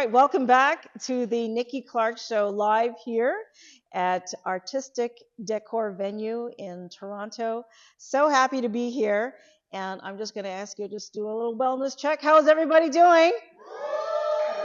right, welcome back to the Nikki Clarke Show live here at Artistic Decor Venue in Toronto. So happy to be here, and I'm just going to ask you to just do a little wellness check. How is everybody doing?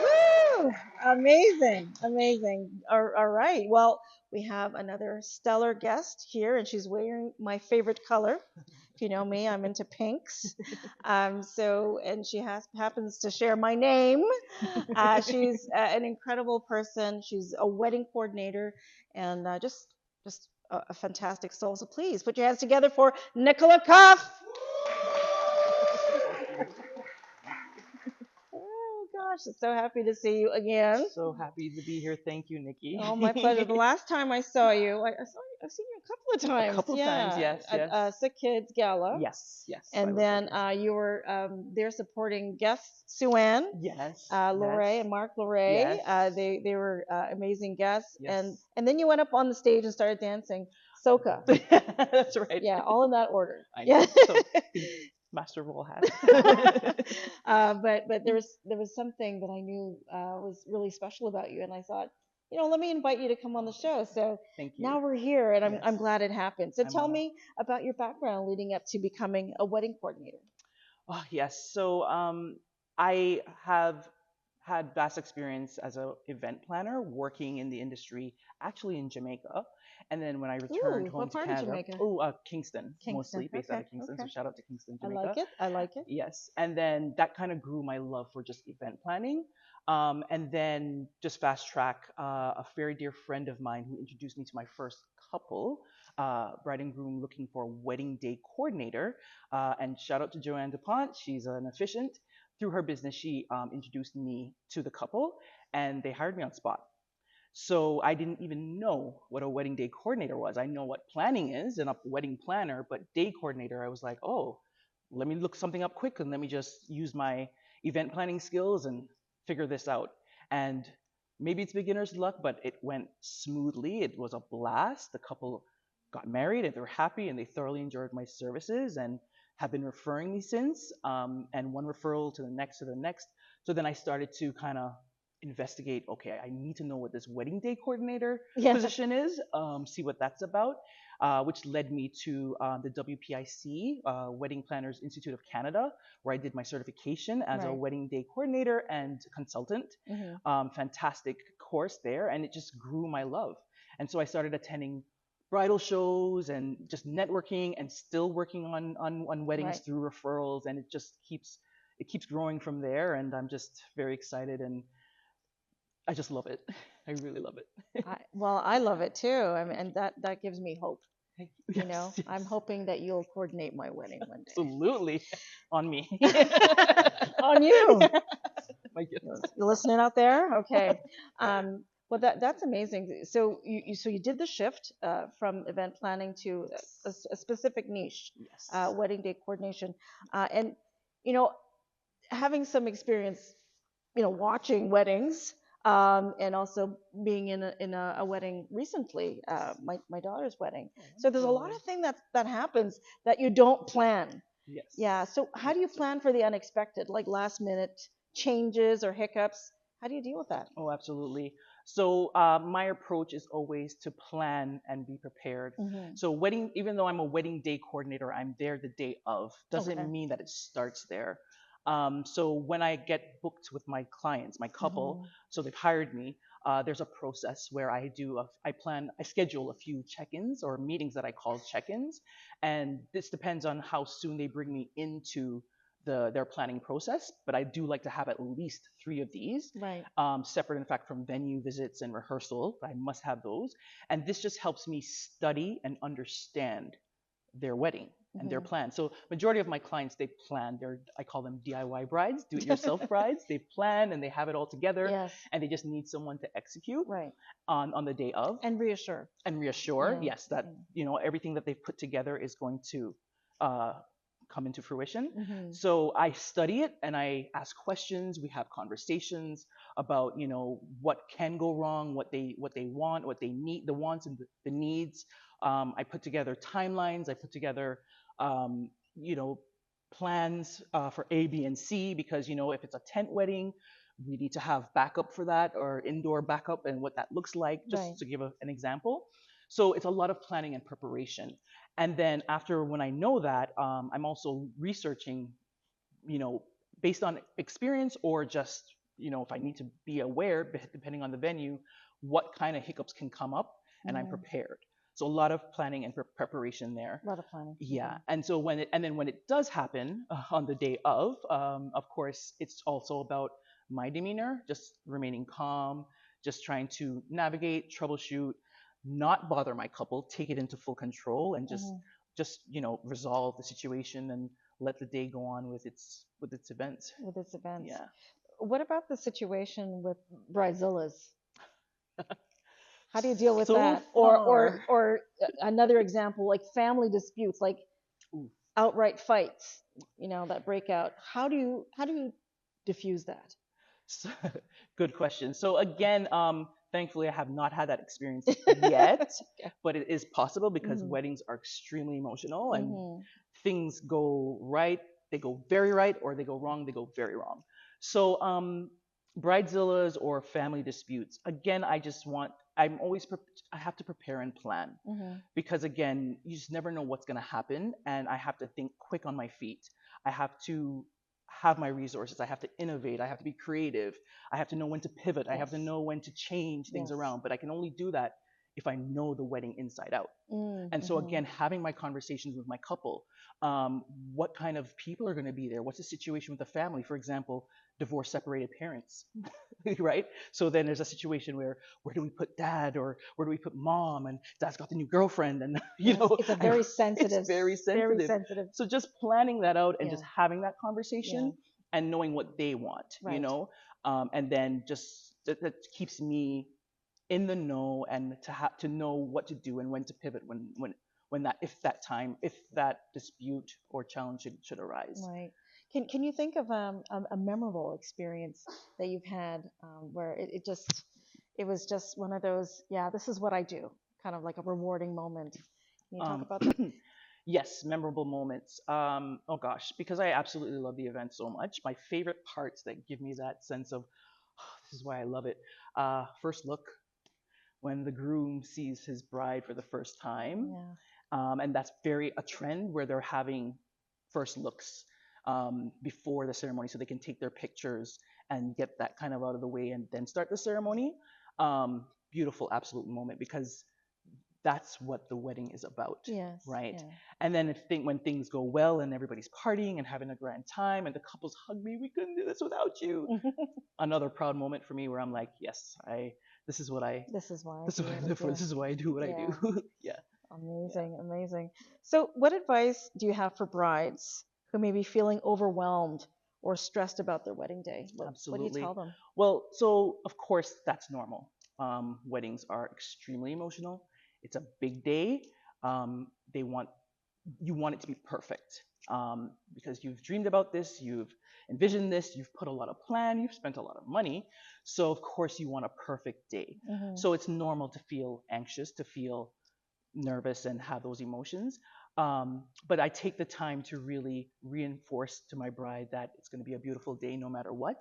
Woo! Amazing, amazing. All right, well, we have another stellar guest here, and she's wearing my favorite color. If you know me, I'm into pinks. And she happens to share my name. She's an incredible person. She's a wedding coordinator and just a fantastic soul. So please put your hands together for Nicola Cuffe. Oh gosh, I'm so happy to see you again. So happy to be here. Thank you, Nikki. Oh, my pleasure. The last time I saw you, I've seen you a couple of times. A couple times, yes, at yes. Sick Kids Gala. Yes, I And was then there. you were there supporting guests, Sue-Ann, Yes, Lorray and Mark Lorray. yes, They were amazing guests. yes. And then you went up on the stage and started dancing soca. That's right. Yeah, all in that order. I Yeah. know. So, master role hat. But there was something that I knew was really special about you, and I thought, let me invite you to come on the show. So Thank you. now we're here, and I'm Yes. I'm glad it happened. So I'm tell me about your background leading up to becoming a wedding coordinator. Oh, yes. So I have had vast experience as an event planner working in the industry, actually in Jamaica. And then when I returned Ooh, home what to part of Canada, Jamaica? Kingston, Kingston. mostly based out Okay, of Kingston. So okay. shout out to Kingston, I like Jamaica. it. I like it. Yes. And then that kind of grew my love for just event planning. And then just fast track, a very dear friend of mine who introduced me to my first couple, bride and groom looking for a wedding day coordinator. And shout out to Joanne DuPont. She's an efficient. Through her business, she introduced me to the couple and they hired me on spot. So I didn't even know what a wedding day coordinator was. I know what planning is and a wedding planner, but day coordinator, I was like, oh, let me look something up quick and let me just use my event planning skills and figure this out. And maybe it's beginner's luck, but it went smoothly. It was a blast. The couple got married and they were happy and they thoroughly enjoyed my services and have been referring me since. And one referral to the next to the next. So then I started to kind of investigate, okay, I need to know what this wedding day coordinator Yeah. position is, see what that's about, which led me to the WPIC, Wedding Planners Institute of Canada, where I did my certification as a Right. wedding day coordinator and consultant. Hmm. Fantastic course there, and it just grew my love. And so I started attending bridal shows and just networking and still working on weddings Right. through referrals, and it keeps growing from there. And I'm just very excited and I just love it. I really love it. Well, I love it too. I mean, and that gives me hope. Yes, I'm yes, hoping that you'll coordinate my wedding one day. absolutely. On me. On you. My goodness. You listening out there? Okay. Well, that's amazing. So you did the shift from event planning to a specific niche, Yes. wedding day coordination, and you know, having some experience, watching weddings, and also being in a wedding recently, my daughter's wedding. So there's a lot of things that happens that you don't plan. Yes. Yeah. So how do you Yes. plan for the unexpected, like last minute changes or hiccups? How do you deal with that? Oh, absolutely. So my approach is always to plan and be prepared. Hmm. So wedding, even though I'm a wedding day coordinator, I'm there the day of. Doesn't Okay. mean that it starts there. So when I get booked with my clients, my couple, Hmm. so they've hired me, there's a process where I schedule a few check-ins or meetings that I call check-ins, and this depends on how soon they bring me into their planning process. But I do like to have at least three of these, Right. separate in fact from venue visits and rehearsal. I must have those, and this just helps me study and understand their wedding and their Hmm. plan. So majority of my clients, they plan. I call them DIY brides, do it yourself brides. They plan and they have it all together, Yes. and they just need someone to execute Right. on the day of And reassure. and reassure, Yeah. yes, that everything that they've put together is going to uh, come into fruition. Hmm. So I study it and I ask questions. We have conversations about what can go wrong, what they want, what they need, the wants and the needs. I put together timelines. I put together um, you know plans for A, B, and C, because if it's a tent wedding, we need to have backup for that, or indoor backup, and what that looks like, Right. just to give an example. So it's a lot of planning and preparation. And then after, when I know that, I'm also researching, you know, based on experience, or just, if I need to be aware, depending on the venue, what kind of hiccups can come up, and I'm Mm-hmm. prepared. So a lot of planning and preparation there. A lot of planning. Yeah, and so when it does happen, on the day of course, it's also about my demeanor, just remaining calm, just trying to navigate, troubleshoot, not bother my couple, take it into full control, and Mm-hmm. just resolve the situation, and let the day go on with its events. With its events. Yeah. What about the situation with bridezillas? How do you deal with So that? Or or far, or another example, like family disputes, like ooh, outright fights, that break out. How do you diffuse that? so, good question. So again, thankfully, I have not had that experience yet, Okay. but it is possible, because Mhm. weddings are extremely emotional, and Mhm. things go right, they go very right, or they go wrong, they go very wrong. So, bridezillas or family disputes. Again, I'm always, I have to prepare and plan, Mhm. because again, you just never know what's going to happen, and I have to think quick on my feet. I have to have my resources, I have to innovate, I have to be creative, I have to know when to pivot, I have to Yes. know when to change things Yes. around, but I can only do that if I know the wedding inside out. And so Mhm. again, having my conversations with my couple, what kind of people are going to be there, what's the situation with the family, for example, divorce separated parents. Right? So then there's a situation where do we put dad, or where do we put mom, and dad's got the new girlfriend, and Yes. It's a I, very it's sensitive, very very sensitive. sensitive. So just planning that out, and Yeah. just having that Yeah. conversation, and knowing what they want, Right. and then just that keeps me in the know, and to have to know what to do, and when to pivot, when that, if that dispute or challenge should arise. Right. Can you think of a memorable experience that you've had where it was just one of those, yeah, this is what I do, kind of like a rewarding moment. Can you talk Um, about that? yes, memorable moments. Oh gosh, because I absolutely love the event so much. My favorite parts that give me that sense of, this is why I love it. First look, when the groom sees his bride for the first time, Yeah. and that's very a trend where they're having first looks, before the ceremony, so they can take their pictures and get that kind of out of the way, and then start the ceremony. Beautiful, absolute moment, because that's what the wedding is about, Yes. right? Yeah. And then when things go well, and everybody's partying and having a grand time, and the couples hug me, we couldn't do this without you. Another proud moment for me, where I'm like, yes, this is what I This is why I this is do what I what I live for. do. This is why I do what I do. Yeah. Yeah, yeah. Amazing. Amazing. So, what advice do you have for brides who may be feeling overwhelmed or stressed about their wedding day? What do you Absolutely. tell them? Well, so of course that's normal. Weddings are extremely emotional. It's a big day. They want You want it to be perfect, because you've dreamed about this, you've envisioned this, you've put a lot of plan, you've spent a lot of money. So of course you want a perfect day. Hmm. So it's normal to feel anxious, to feel nervous, and have those emotions. But I take the time to really reinforce to my bride that it's going to be a beautiful day no matter what.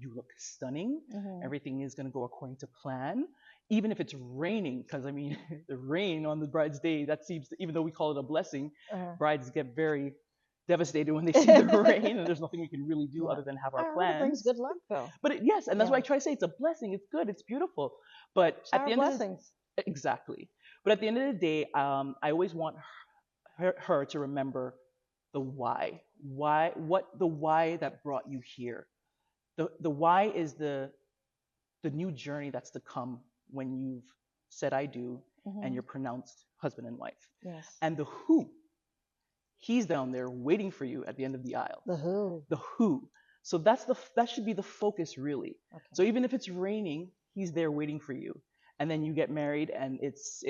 You look stunning. Hmm. Everything is going to go according to plan, even if it's raining. Because I mean, the rain on the bride's day, that seems, even though we call it a blessing, Uh, brides get very devastated when they see the rain, and there's nothing we can really do yeah. other than have our I heard it brings plans. good luck, though. But yes, and that's why Yeah. I try to say it's a blessing. It's good. It's beautiful. But at Shower the end of the blessings. Exactly. But at the end of the day, I always want her to remember the why. The why that brought you here. The why is the new journey that's to come when you've said I do, and Hmm. you're pronounced husband and wife. Yes. And the who, he's down there waiting for you at the end of the aisle. The who. The who. So that should be the focus, really. Okay. So even if it's raining, he's there waiting for you. And then you get married, and it's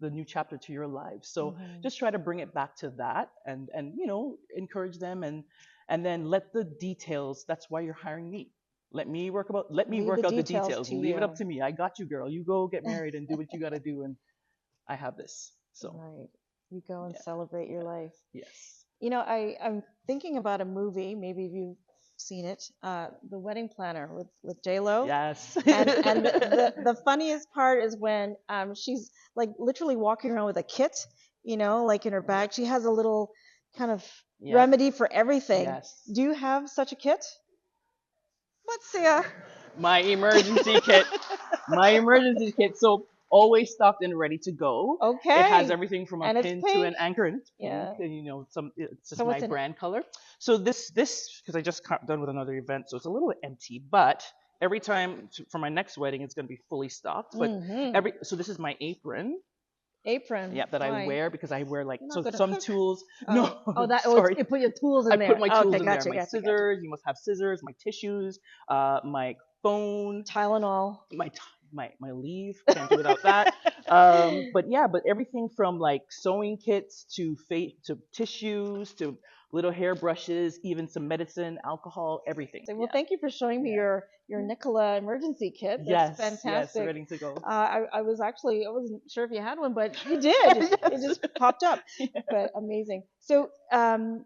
the new chapter to your life. So Hmm. just try to bring it back to that, and encourage them, and then let the details. That's why you're hiring me. Let me Leave the work out the details details. to Leave it up you. to me. I got you, girl. You go get married and do what you got to do, and I have this. So Right. You go and yeah, celebrate your yeah, life. yes. I'm thinking about a movie. Maybe you seen it. The wedding planner with J Lo. Yes. And the funniest part is when she's like literally walking around with a kit, like in her bag. She has a little kind of Yep. remedy for everything. Yes. Do you have such a kit? Let's see. My emergency kit. My emergency kit. So always stocked and ready to go. It has Okay. everything from a And it's pin to pink. an anchor, and it's pink. Yeah. And some it's just So my what's in it? brand color. So this because I just got done with another event, so it's a little empty. But every time for my next wedding, it's going to be fully stocked. But Mm-hmm. every so this is my apron. Apron. Yeah, that I Why? wear because I wear like You're not so going to some cook. tools. Oh. No, Oh, that. Oh, sorry. you put your tools I in put there. my Okay, tools in there. gotcha, My gotcha, gotcha. scissors. You must have scissors. My tissues. My phone. Tylenol. My leave. Can't do without that. But yeah, but everything from like sewing kits to tissues to little hairbrushes, even some medicine, alcohol, everything. So, well, Yeah. thank you for showing me Yeah. your Nicola emergency kit. That's Yes, fantastic. ready to go. I was actually I wasn't sure if you had one, but you did. It Yes. just popped up. But amazing. So I'm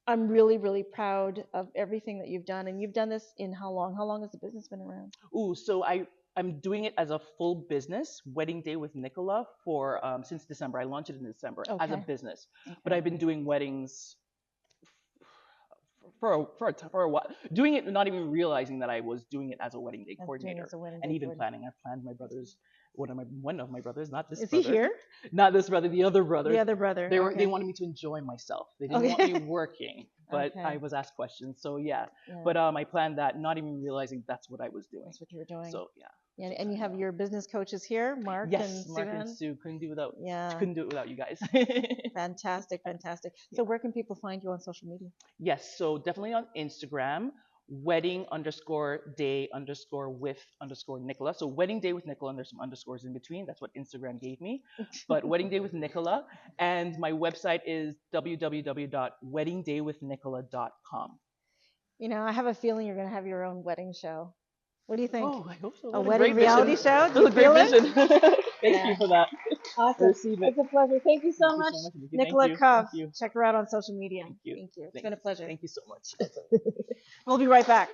really really proud of everything that you've done, and you've done this in how long? How long has the business been around? Ooh, so I'm doing it as a full business, Wedding Day with Nicola, for since December. I launched it in December as a Okay. business, but Okay. I've been doing weddings for a while, doing it not even realizing that I was doing it as a wedding day As doing coordinator as a wedding and day even coordinator. planning. I've planned my brother's one of my brothers, not this Is he brother, here? not this brother, the other The brother. other brother. They Okay. wanted me to enjoy myself. They didn't want me Okay. working, but I Okay. was asked questions. So yeah, Yeah. but I planned that, not even realizing that's what I was doing. That's what you were doing. So yeah. Yeah, and you have your business coaches here, Mark and Yes, Mark and Suhan. Sue Yeah, couldn't do it without you guys. fantastic, fantastic. Yeah. So where can people find you on social media? Yes, so definitely on Instagram, wedding underscore day underscore with underscore Nicola. So wedding day with Nicola, and there's some underscores in between. That's what Instagram gave me. But wedding day with Nicola, and my website is www.weddingdaywithnicola.com. I have a feeling you're going to have your own wedding show. What do you think? Oh, I hope so. A What a wedding great vision. reality show? Do That's you a great feel it? vision. Thank you Yeah. for that. I Awesome. receive it. It's a pleasure. Thank you so Thank you much, so much, Nikki. Thank Nicola you. Thank Cuffe. you. Check her out on social media. Thank you. Thank you. It's Thank, been a pleasure. thank you so much. We'll be right back.